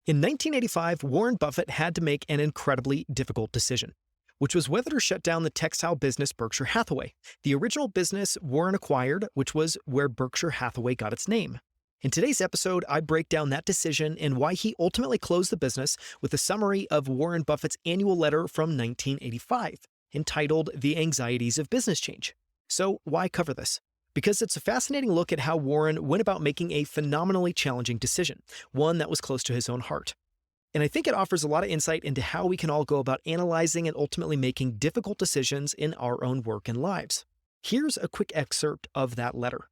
In 1985, Warren Buffett had to make an incredibly difficult decision, which was whether to shut down the textile business Berkshire Hathaway, the original business Warren acquired, which was where Berkshire Hathaway got its name. In today's episode, I break down that decision and why he ultimately closed the business with a summary of Warren Buffett's annual letter from 1985, entitled The Anxieties of Business Change. So why cover this? Because it's a fascinating look at how Warren went about making a phenomenally challenging decision, one that was close to his own heart. And I think it offers a lot of insight into how we can all go about analyzing and ultimately making difficult decisions in our own work and lives. Here's a quick excerpt of that letter.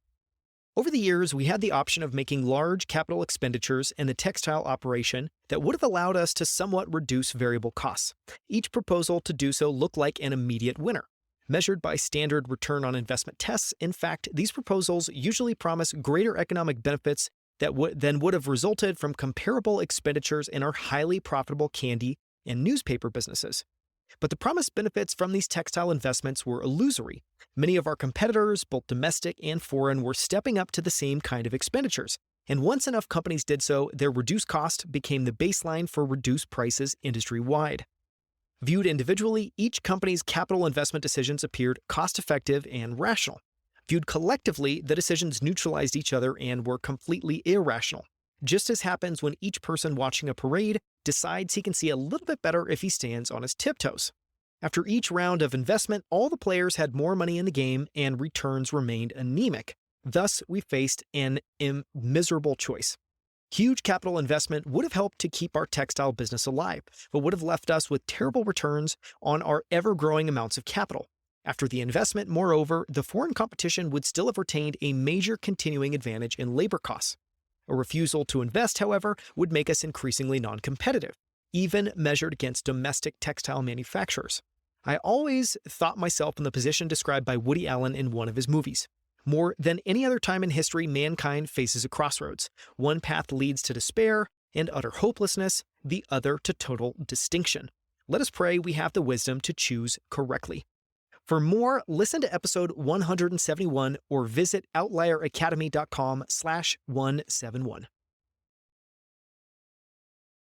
Over the years, we had the option of making large capital expenditures in the textile operation that would have allowed us to somewhat reduce variable costs. Each proposal to do so looked like an immediate winner. Measured by standard return on investment tests, in fact, these proposals usually promise greater economic benefits that would have resulted from comparable expenditures in our highly profitable candy and newspaper businesses. But the promised benefits from these textile investments were illusory. Many of our competitors, both domestic and foreign, were stepping up to the same kind of expenditures. And once enough companies did so, their reduced cost became the baseline for reduced prices industry-wide. Viewed individually, each company's capital investment decisions appeared cost-effective and rational. Viewed collectively, the decisions neutralized each other and were completely irrational. Just as happens when each person watching a parade decides he can see a little bit better if he stands on his tiptoes. After each round of investment, all the players had more money in the game and returns remained anemic. Thus, we faced an miserable choice. Huge capital investment would have helped to keep our textile business alive, but would have left us with terrible returns on our ever-growing amounts of capital. After the investment, moreover, the foreign competition would still have retained a major continuing advantage in labor costs. A refusal to invest, however, would make us increasingly non-competitive, even measured against domestic textile manufacturers. I always thought myself in the position described by Woody Allen in one of his movies. More than any other time in history, mankind faces a crossroads. One path leads to despair and utter hopelessness, the other to total distinction. Let us pray we have the wisdom to choose correctly. For more, listen to episode 171 or visit outlieracademy.com/171.